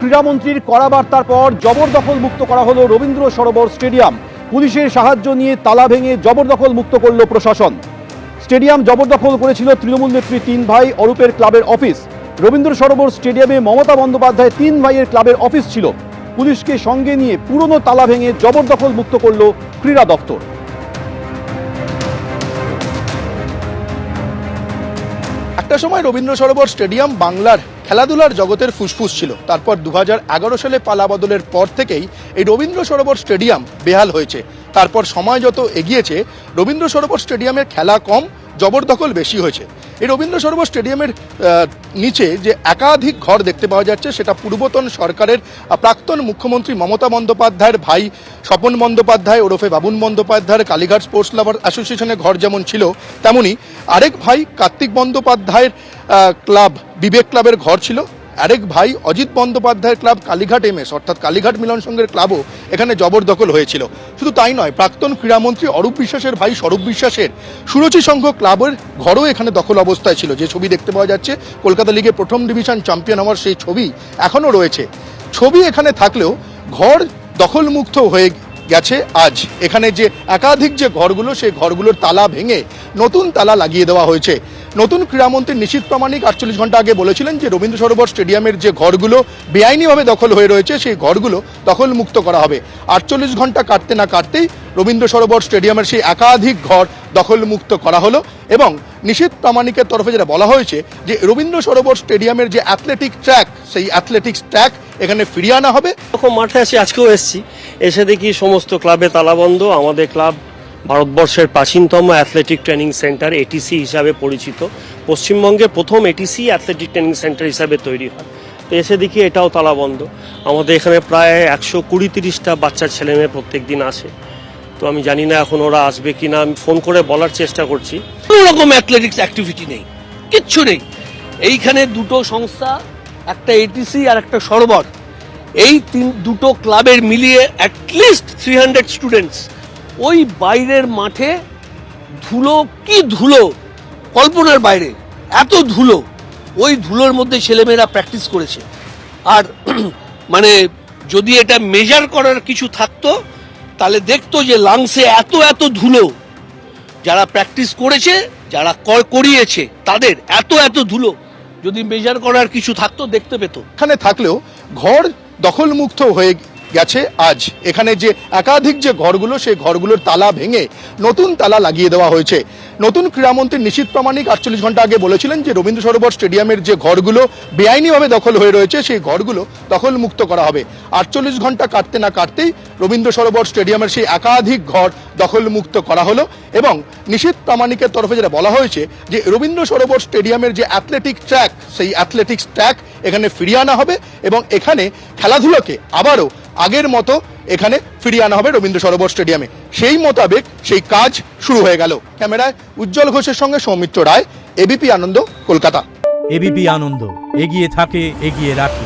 ক্রীড়ামন্ত্রীর কড়া বার্তার পর জবরদখল মুক্ত করা হলো রবীন্দ্র সরোবর স্টেডিয়াম। পুলিশের সাহায্য নিয়ে তালা ভেঙে জবরদখল মুক্ত করল প্রশাসন। স্টেডিয়াম জবরদখল করেছিল তৃণমূল নেত্রী তিন ভাই অরূপের ক্লাবের অফিস। রবীন্দ্র সরোবর স্টেডিয়ামে মমতা বন্দ্যোপাধ্যায় তিন ভাইয়ের ক্লাবের অফিস ছিল। পুলিশকে সঙ্গে নিয়ে পুরনো তালা ভেঙে জবরদখল মুক্ত করল ক্রীড়া দপ্তর। একটা সময় রবীন্দ্র সরোবর স্টেডিয়াম বাংলার খেলাধুলার জগতের ফুসফুস ছিল। তারপর 2011 সালে পালা বদলের পর থেকেই এই রবীন্দ্র সরোবর স্টেডিয়াম বেহাল হয়েছে। তারপর সময় যত এগিয়েছে রবীন্দ্র সরোবর স্টেডিয়ামের খেলা কম, জবরদখল বেশি হয়েছে। এই রবীন্দ্র সরোবর স্টেডিয়ামের নিচে যে একাধিক ঘর দেখতে পাওয়া যাচ্ছে সেটা পূর্বতন সরকারের প্রাক্তন মুখ্যমন্ত্রী মমতা বন্দ্যোপাধ্যায়ের ভাই স্বপন বন্দ্যোপাধ্যায় ওরফে বাবুন বন্দ্যোপাধ্যায়ের কালীঘাট স্পোর্টস লাভার অ্যাসোসিয়েশনের ঘর যেমন ছিল, তেমনি আরেক ভাই কার্তিক বন্দ্যোপাধ্যায়ের ক্লাব বিবেক ক্লাবের ঘর ছিল। আরেক ভাই অজিত বন্দ্যোপাধ্যায়ের ক্লাব কালীঘাট এমএস অর্থাৎ কালীঘাট মিলন সংঘের ক্লাবও এখানে জবরদখল হয়েছিল। শুধু তাই নয়, প্রাক্তন ক্রীড়ামন্ত্রী অরূপ বিশ্বাসের ভাই স্বরূপ বিশ্বাসের সুরুচি সংঘ ক্লাবের ঘরও এখানে দখল অবস্থায় ছিল। যে ছবি দেখতে পাওয়া যাচ্ছে কলকাতা লিগে প্রথম ডিভিশন চ্যাম্পিয়ন হওয়ার সেই ছবি এখনও রয়েছে। ছবি এখানে থাকলেও ঘর দখলমুক্ত হয়ে গেছে আজ। এখানে যে একাধিক যে ঘরগুলো সেই ঘরগুলোর তালা ভেঙে নতুন তালা লাগিয়ে দেওয়া হয়েছে। নতুন ক্রীড়ামন্ত্রী নিশীথ প্রামাণিক 48 ঘন্টা আগে বলেছিলেন যে রবীন্দ্র সরোবর স্টেডিয়ামের যে ঘরগুলো বেআইনিভাবে দখল হয়ে রয়েছে সেই ঘরগুলো দখলমুক্ত করা হবে। 48 ঘন্টা কাটতে না কাটতেই রবীন্দ্র সরোবর স্টেডিয়ামের সেই একাধিক ঘর দখলমুক্ত করা হলো এবং নিশীথ প্রামাণিকের তরফে যেটা বলা হয়েছে যে রবীন্দ্র সরোবর স্টেডিয়ামের যে অ্যাথলেটিক ট্র্যাক সেই অ্যাথলেটিক্স ট্র্যাক এখানে ফিরিয়ে আনা হবে। এরকম মাঠে আছি, আজকেও এসেছি, এসে দেখি সমস্ত ক্লাবে তালাবন্ধ। আমাদের ক্লাব ভারতবর্ষের প্রাচীনতম অ্যাথলেটিক ট্রেনিং সেন্টার এটিসি হিসাবে পরিচিত। পশ্চিমবঙ্গে প্রথম এটিসি অ্যাথলেটিক ট্রেনিং সেন্টার হিসাবে তৈরি হয়। তো এসে দেখি এটাও তালাবন্ধ। আমাদের এখানে প্রায় 120-30টা বাচ্চার ছেলেমেয়ে প্রত্যেক দিন আসে। তো আমি জানি না এখন ওরা আসবে কিনা, আমি ফোন করে বলার চেষ্টা করছি। কোনো রকম অ্যাথলেটিক্স অ্যাক্টিভিটি নেই, কিচ্ছু নেই। এইখানে দুটো সংস্থা, একটা এটিসি আর একটা সরোবর, এই দুটো ক্লাবের মিলিয়ে অ্যাটলিস্ট 300 স্টুডেন্টস ওই বাইরের মাঠে ধুলো, কি ধুলো, কল্পনার বাইরে এত ধুলো। ওই ধুলোর মধ্যে ছেলেমেয়েরা প্র্যাকটিস করেছে। আর মানে যদি এটা মেজার করার কিছু থাকতো তাহলে দেখতো যে লাংসে এত এত ধুলো। যারা প্র্যাকটিস করেছে, যারা করিয়েছে, তাদের এত এত ধুলো যদি মেজার করার কিছু থাকতো দেখতে পেত। এখানে থাকলেও ঘর দখলমুক্ত হয়ে গেছে আজ। এখানে যে একাধিক যে ঘরগুলো সেই ঘরগুলোর তালা ভেঙে নতুন তালা লাগিয়ে দেওয়া হয়েছে। নতুন ক্রীড়ামন্ত্রী নিশীথ প্রামাণিক 48 ঘন্টা আগে বলেছিলেন যে রবীন্দ্র সরোবর স্টেডিয়ামের যে ঘরগুলো বেআইনিভাবে দখল হয়ে রয়েছে সেই ঘরগুলো দখলমুক্ত করা হবে। 48 ঘন্টা কাটতে না কাটতেই রবীন্দ্র সরোবর স্টেডিয়ামের সেই একাধিক ঘর দখলমুক্ত করা হলো এবং নিশীথ প্রামাণিকের তরফে যেটা বলা হয়েছে যে রবীন্দ্র সরোবর স্টেডিয়ামের যে অ্যাথলেটিক ট্র্যাক সেই অ্যাথলেটিক্স ট্র্যাক এখানে ফিরিয়ে আনা হবে এবং এখানে খেলাধুলোকে আবারও আগের মতো এখানে ফিরিয়ে আনা হবে রবীন্দ্র সরোবর স্টেডিয়ামে। সেই মোতাবেক সেই কাজ শুরু হয়ে গেল। ক্যামেরায় উজ্জ্বল ঘোষের সঙ্গে সৌমিত্র রায়, এবিপি আনন্দ, কলকাতা। এবিপি আনন্দ, এগিয়ে থাকে, এগিয়ে রাখে।